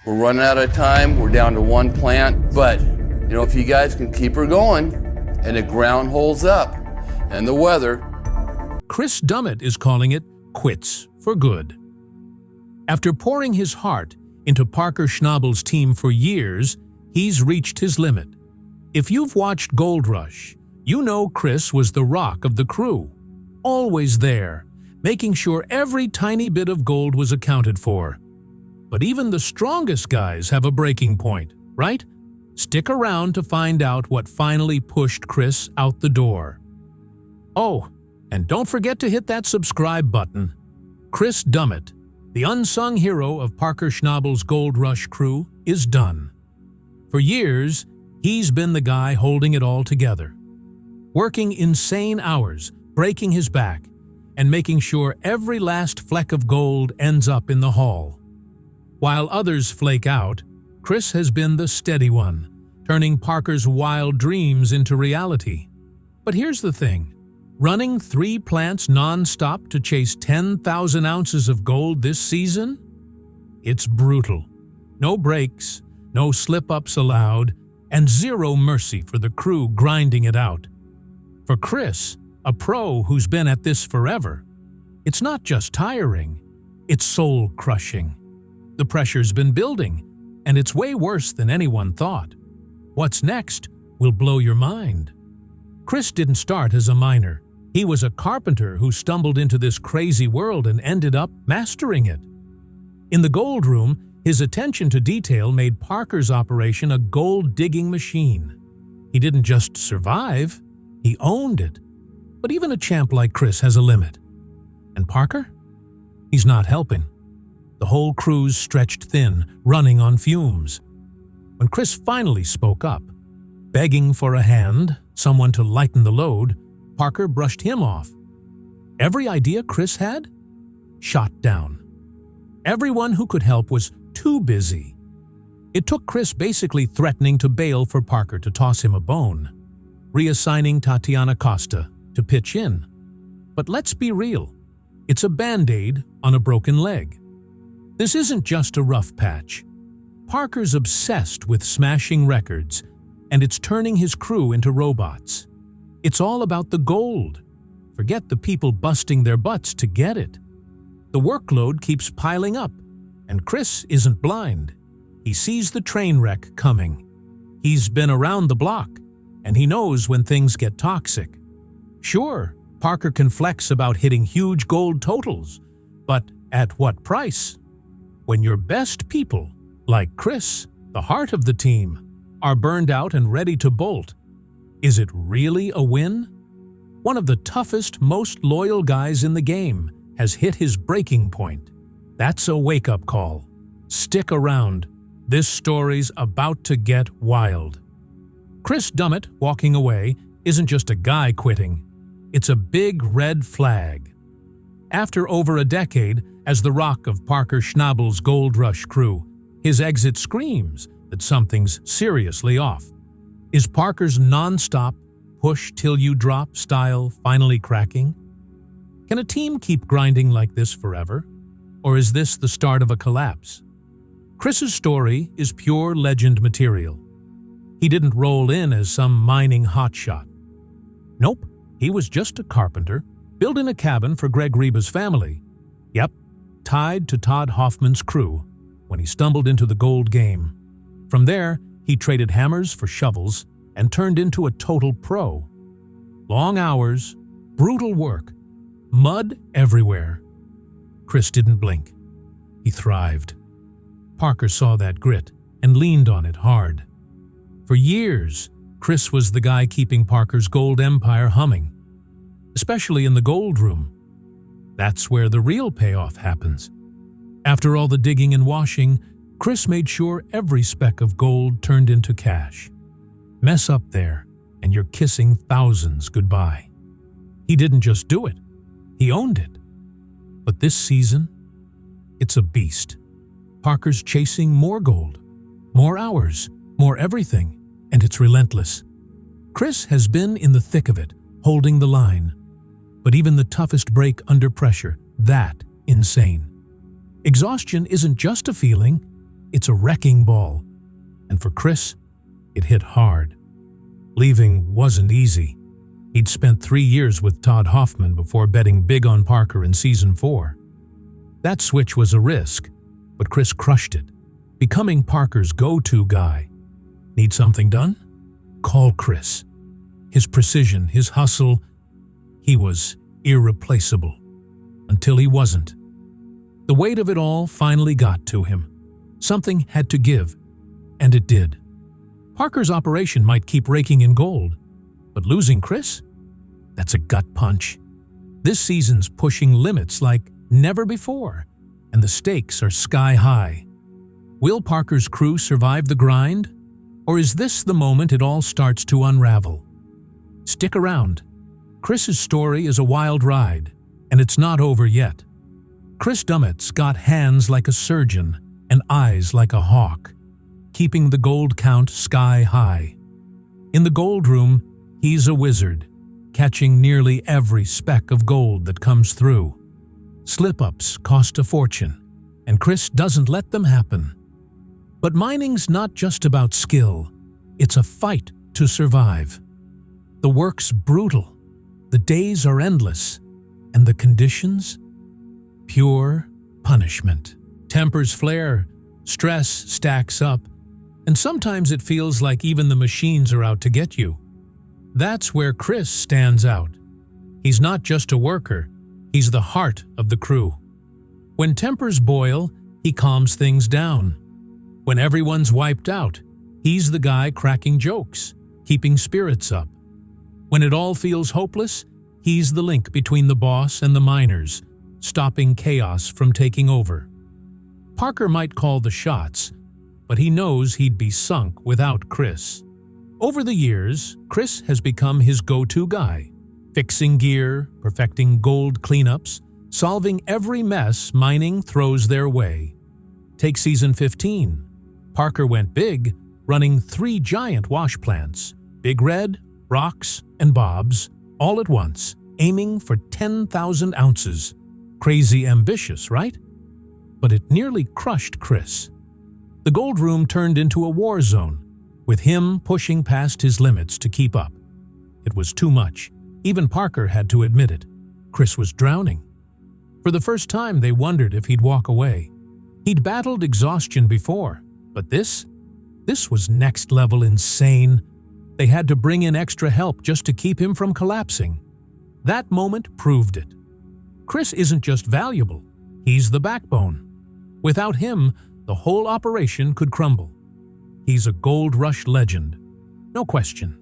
We're running out of time. We're down to one plant. But, if you guys can keep her going and the ground holds up and the weather. Chris Dummit is calling it quits for good. After pouring his heart into Parker Schnabel's team for years, he's reached his limit. If you've watched Gold Rush, you know Chris was the rock of the crew, always there, making sure every tiny bit of gold was accounted for. But even the strongest guys have a breaking point, right? Stick around to find out what finally pushed Chris out the door. Oh, and don't forget to hit that subscribe button. Chris Dummit, the unsung hero of Parker Schnabel's Gold Rush crew, is done. For years, he's been the guy holding it all together, working insane hours, breaking his back, and making sure every last fleck of gold ends up in the haul. While others flake out, Chris has been the steady one, turning Parker's wild dreams into reality. But here's the thing. Running 3 plants non-stop to chase 10,000 ounces of gold this season? It's brutal. No breaks, no slip-ups allowed, and zero mercy for the crew grinding it out. For Chris, a pro who's been at this forever, it's not just tiring, it's soul-crushing. The pressure's been building, and it's way worse than anyone thought. What's next will blow your mind. Chris didn't start as a miner. He was a carpenter who stumbled into this crazy world and ended up mastering it. In the gold room, his attention to detail made Parker's operation a gold-digging machine. He didn't just survive, he owned it. But even a champ like Chris has a limit. And Parker? He's not helping. The whole crew's stretched thin, running on fumes. When Chris finally spoke up, begging for a hand, someone to lighten the load, Parker brushed him off. Every idea Chris had? Shot down. Everyone who could help was too busy. It took Chris basically threatening to bail for Parker to toss him a bone, reassigning Tatiana Costa to pitch in. But let's be real, it's a band-aid on a broken leg. This isn't just a rough patch. Parker's obsessed with smashing records, and it's turning his crew into robots. It's all about the gold. Forget the people busting their butts to get it. The workload keeps piling up, and Chris isn't blind. He sees the train wreck coming. He's been around the block, and he knows when things get toxic. Sure, Parker can flex about hitting huge gold totals, but at what price? When your best people, like Chris, the heart of the team, are burned out and ready to bolt, is it really a win? One of the toughest, most loyal guys in the game has hit his breaking point. That's a wake-up call. Stick around. This story's about to get wild. Chris Dummit walking away isn't just a guy quitting. It's a big red flag. After over a decade as the rock of Parker Schnabel's Gold Rush crew, his exit screams that something's seriously off. Is Parker's non-stop, push-till-you-drop style finally cracking? Can a team keep grinding like this forever? Or is this the start of a collapse? Chris's story is pure legend material. He didn't roll in as some mining hotshot. Nope, he was just a carpenter, building a cabin for Greg Reba's family. Yep, tied to Todd Hoffman's crew when he stumbled into the gold game. From there, he traded hammers for shovels and turned into a total pro. Long hours, brutal work, mud everywhere. Chris didn't blink. He thrived. Parker saw that grit and leaned on it hard. For years, Chris was the guy keeping Parker's gold empire humming, especially in the gold room. That's where the real payoff happens. After all the digging and washing, Chris made sure every speck of gold turned into cash. Mess up there, and you're kissing thousands goodbye. He didn't just do it, he owned it. But this season, it's a beast. Parker's chasing more gold, more hours, more everything, and it's relentless. Chris has been in the thick of it, holding the line. But even the toughest break under pressure, that insane. Exhaustion isn't just a feeling, It's a wrecking ball. And for Chris, it hit hard. Leaving wasn't easy. He'd spent 3 years with Todd Hoffman before betting big on Parker in Season 4. That switch was a risk, but Chris crushed it, becoming Parker's go-to guy. Need something done? Call Chris. His precision, his hustle, he was irreplaceable. Until he wasn't. The weight of it all finally got to him. Something had to give, and it did. Parker's operation might keep raking in gold, but losing Chris? That's a gut punch. This season's pushing limits like never before, and the stakes are sky high. Will Parker's crew survive the grind? Or is this the moment it all starts to unravel? Stick around. Chris's story is a wild ride, and it's not over yet. Chris Dummitt's got hands like a surgeon and eyes like a hawk, keeping the gold count sky high. In the gold room, he's a wizard, catching nearly every speck of gold that comes through. Slip-ups cost a fortune, and Chris doesn't let them happen. But mining's not just about skill, it's a fight to survive. The work's brutal, the days are endless, and the conditions? Pure punishment. Tempers flare, stress stacks up, and sometimes it feels like even the machines are out to get you. That's where Chris stands out. He's not just a worker, he's the heart of the crew. When tempers boil, he calms things down. When everyone's wiped out, he's the guy cracking jokes, keeping spirits up. When it all feels hopeless, he's the link between the boss and the miners, stopping chaos from taking over. Parker might call the shots, but he knows he'd be sunk without Chris. Over the years, Chris has become his go-to guy, fixing gear, perfecting gold cleanups, solving every mess mining throws their way. Take Season 15. Parker went big, running 3 giant wash plants, Big Red, Rocks, and Bob's, all at once, aiming for 10,000 ounces. Crazy ambitious, right? But it nearly crushed Chris. The gold room turned into a war zone, with him pushing past his limits to keep up. It was too much. Even Parker had to admit it. Chris was drowning. For the first time, they wondered if he'd walk away. He'd battled exhaustion before, but this was next-level insane. They had to bring in extra help just to keep him from collapsing. That moment proved it. Chris isn't just valuable, he's the backbone. Without him, the whole operation could crumble. He's a gold rush legend, no question.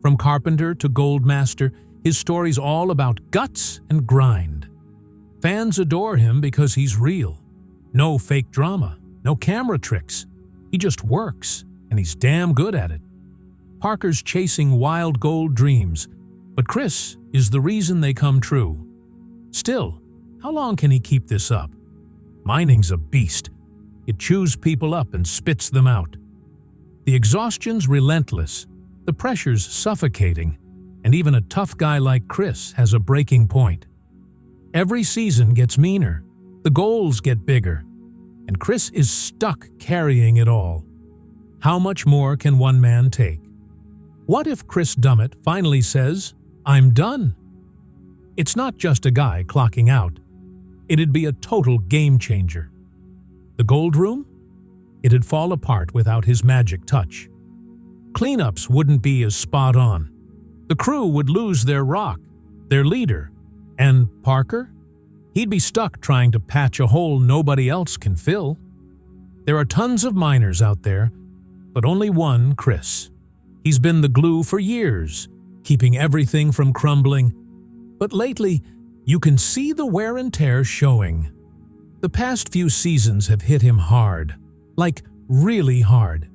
From carpenter to gold master, his story's all about guts and grind. Fans adore him because he's real. No fake drama, no camera tricks. He just works, and he's damn good at it. Parker's chasing wild gold dreams, but Chris is the reason they come true. Still, how long can he keep this up? Mining's a beast. It chews people up and spits them out. The exhaustion's relentless, the pressure's suffocating, and even a tough guy like Chris has a breaking point. Every season gets meaner, the goals get bigger, and Chris is stuck carrying it all. How much more can one man take? What if Chris Dummit finally says, "I'm done"? It's not just a guy clocking out. It'd be a total game changer. The gold room? It'd fall apart without his magic touch. Cleanups wouldn't be as spot on. The crew would lose their rock, their leader. And Parker? He'd be stuck trying to patch a hole nobody else can fill. There are tons of miners out there, but only one Chris. He's been the glue for years, keeping everything from crumbling. But lately, you can see the wear and tear showing. The past few seasons have hit him hard, like really hard.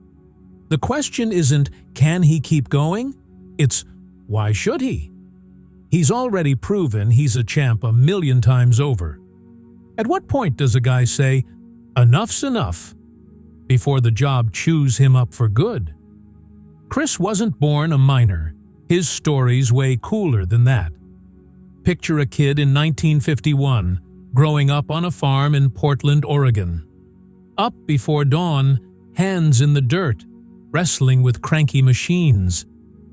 The question isn't, can he keep going? It's, why should he? He's already proven he's a champ 1,000,000 times over. At what point does a guy say, "Enough's enough," before the job chews him up for good? Chris wasn't born a miner. His story's way cooler than that. Picture a kid in 1951, growing up on a farm in Portland, Oregon. Up before dawn, hands in the dirt, wrestling with cranky machines.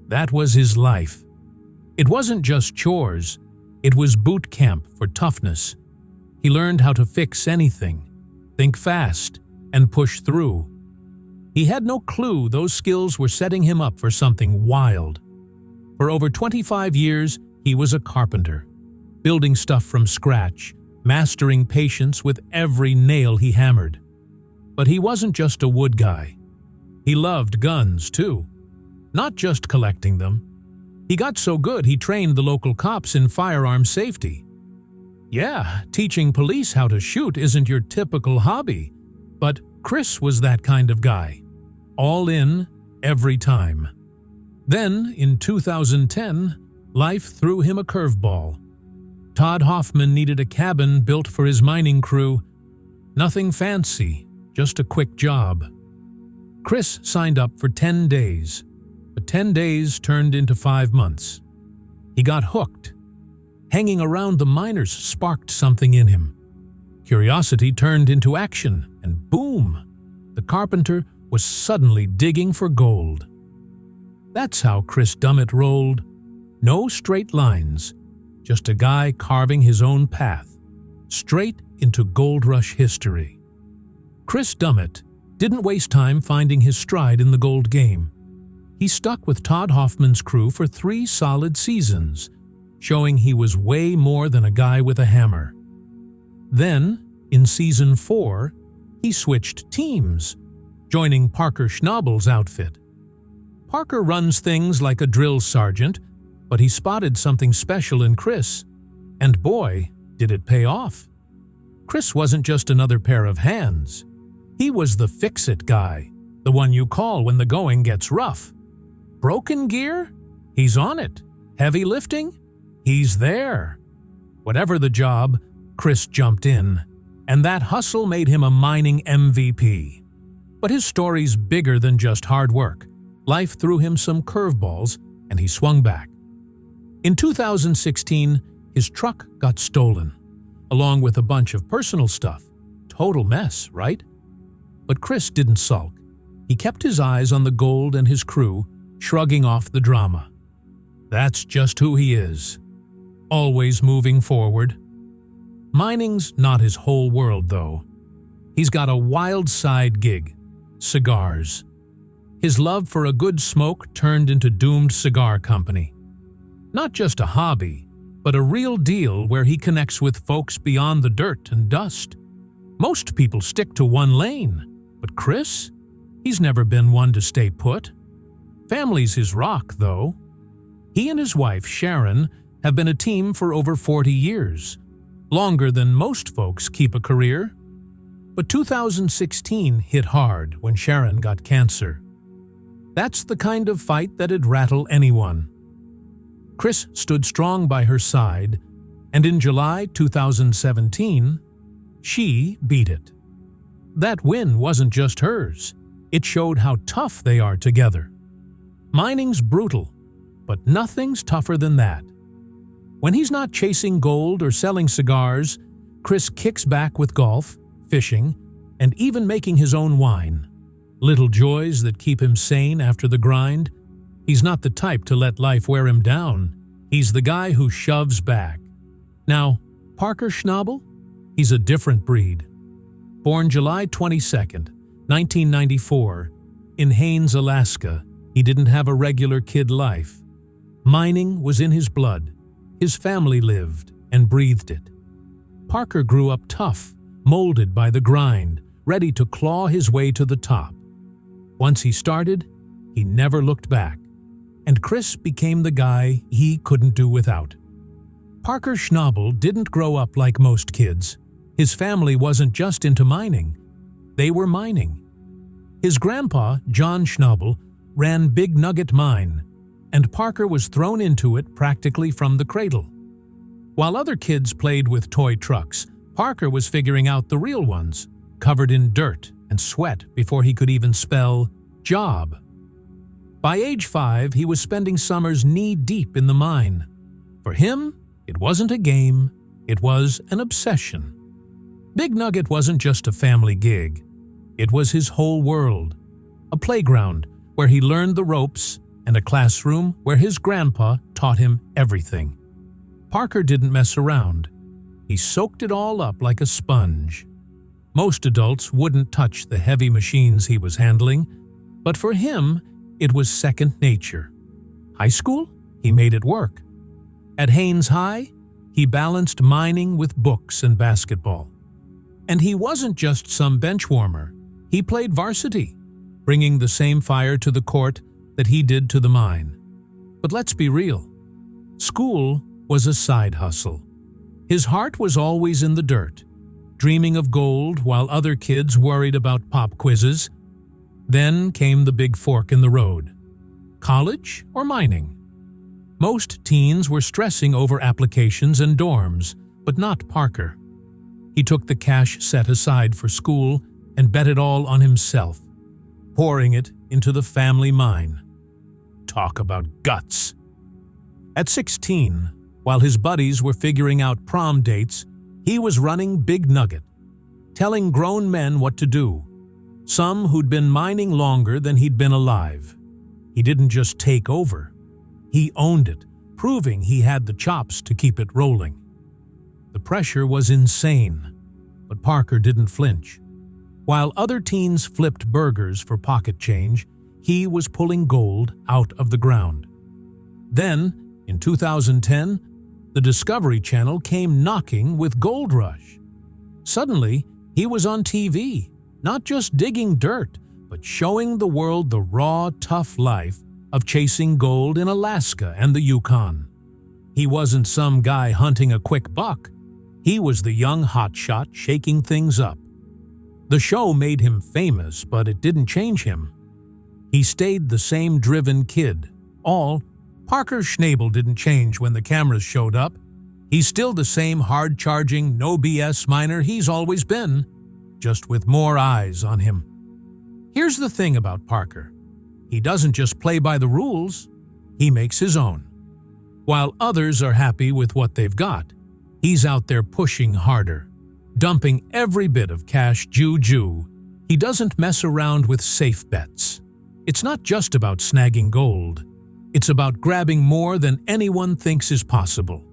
That was his life. It wasn't just chores, it was boot camp for toughness. He learned how to fix anything, think fast, and push through. He had no clue those skills were setting him up for something wild. For over 25 years, he was a carpenter, building stuff from scratch, mastering patience with every nail he hammered. But he wasn't just a wood guy. He loved guns, too. Not just collecting them. He got so good he trained the local cops in firearm safety. Yeah, teaching police how to shoot isn't your typical hobby, but Chris was that kind of guy. All in, every time. Then, in 2010, life threw him a curveball. Todd Hoffman needed a cabin built for his mining crew. Nothing fancy, just a quick job. Chris signed up for 10 days, but 10 days turned into 5 months. He got hooked. Hanging around the miners sparked something in him. Curiosity turned into action, and boom! The carpenter was suddenly digging for gold. That's how Chris Dummit rolled. No straight lines, just a guy carving his own path, straight into gold rush history. Chris Dummit didn't waste time finding his stride in the gold game. He stuck with Todd Hoffman's crew for 3 solid seasons, showing he was way more than a guy with a hammer. Then, in season 4, he switched teams, joining Parker Schnabel's outfit. Parker runs things like a drill sergeant, but he spotted something special in Chris, and boy, did it pay off. Chris wasn't just another pair of hands. He was the fix-it guy, the one you call when the going gets rough. Broken gear? He's on it. Heavy lifting? He's there. Whatever the job, Chris jumped in, and that hustle made him a mining MVP. But his story's bigger than just hard work. Life threw him some curveballs, and he swung back. In 2016, his truck got stolen, along with a bunch of personal stuff. Total mess, right? But Chris didn't sulk. He kept his eyes on the gold and his crew, shrugging off the drama. That's just who he is. Always moving forward. Mining's not his whole world, though. He's got a wild side gig: cigars. His love for a good smoke turned into Doomed Cigar Company. Not just a hobby, but a real deal where he connects with folks beyond the dirt and dust. Most people stick to one lane, but Chris? He's never been one to stay put. Family's his rock, though. He and his wife, Sharon, have been a team for over 40 years, longer than most folks keep a career. But 2016 hit hard when Sharon got cancer. That's the kind of fight that'd rattle anyone. Chris stood strong by her side, and in July 2017, she beat it. That win wasn't just hers. It showed how tough they are together. Mining's brutal, but nothing's tougher than that. When he's not chasing gold or selling cigars, Chris kicks back with golf, fishing, and even making his own wine. Little joys that keep him sane after the grind. He's not the type to let life wear him down. He's the guy who shoves back. Now, Parker Schnabel? He's a different breed. Born July 22nd, 1994, in Haines, Alaska, he didn't have a regular kid life. Mining was in his blood. His family lived and breathed it. Parker grew up tough, molded by the grind, ready to claw his way to the top. Once he started, he never looked back, and Chris became the guy he couldn't do without. Parker Schnabel didn't grow up like most kids. His family wasn't just into mining. They were mining. His grandpa, John Schnabel, ran Big Nugget Mine, and Parker was thrown into it practically from the cradle. While other kids played with toy trucks, Parker was figuring out the real ones, covered in dirt and sweat before he could even spell job. By age 5, he was spending summers knee-deep in the mine. For him, it wasn't a game, it was an obsession. Big Nugget wasn't just a family gig. It was his whole world. A playground where he learned the ropes and a classroom where his grandpa taught him everything. Parker didn't mess around. He soaked it all up like a sponge. Most adults wouldn't touch the heavy machines he was handling, but for him, it was second nature. High school? He made it work. At Haynes High, he balanced mining with books and basketball. And he wasn't just some bench warmer. He played varsity, bringing the same fire to the court that he did to the mine. But let's be real. School was a side hustle. His heart was always in the dirt, dreaming of gold while other kids worried about pop quizzes. Then came the big fork in the road. College or mining? Most teens were stressing over applications and dorms, but not Parker. He took the cash set aside for school and bet it all on himself, pouring it into the family mine. Talk about guts. At 16, while his buddies were figuring out prom dates, he was running Big Nugget, telling grown men what to do, some who'd been mining longer than he'd been alive. He didn't just take over. He owned it, proving he had the chops to keep it rolling. The pressure was insane, but Parker didn't flinch. While other teens flipped burgers for pocket change, he was pulling gold out of the ground. Then, in 2010, the Discovery Channel came knocking with Gold Rush. Suddenly, he was on TV, not just digging dirt, but showing the world the raw, tough life of chasing gold in Alaska and the Yukon. He wasn't some guy hunting a quick buck. He was the young hotshot shaking things up. The show made him famous, but it didn't change him. He stayed the same driven kid. Parker Schnabel didn't change when the cameras showed up. He's still the same hard-charging, no BS miner he's always been, just with more eyes on him. Here's the thing about Parker. He doesn't just play by the rules, he makes his own. While others are happy with what they've got, he's out there pushing harder, dumping every bit of cash juju. He doesn't mess around with safe bets. It's not just about snagging gold. It's about grabbing more than anyone thinks is possible.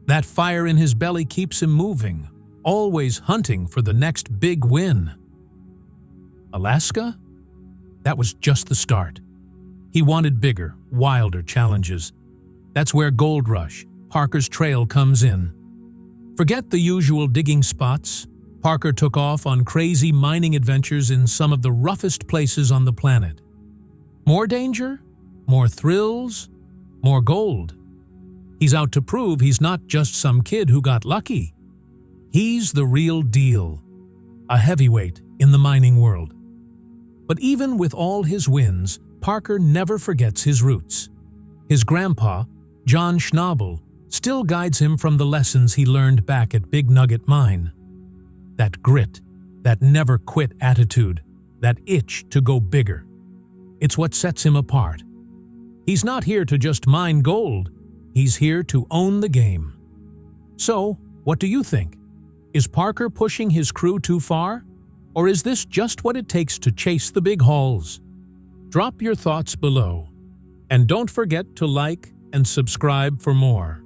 That fire in his belly keeps him moving, always hunting for the next big win. Alaska? That was just the start. He wanted bigger, wilder challenges. That's where Gold Rush, Parker's trail, comes in. Forget the usual digging spots. Parker took off on crazy mining adventures in some of the roughest places on the planet. More danger? More thrills? More gold? He's out to prove he's not just some kid who got lucky. He's the real deal, a heavyweight in the mining world. But even with all his wins, Parker never forgets his roots. His grandpa, John Schnabel, still guides him from the lessons he learned back at Big Nugget Mine. That grit, that never-quit attitude, that itch to go bigger. It's what sets him apart. He's not here to just mine gold. He's here to own the game. So, what do you think? Is Parker pushing his crew too far? Or is this just what it takes to chase the big hauls? Drop your thoughts below. And don't forget to like and subscribe for more.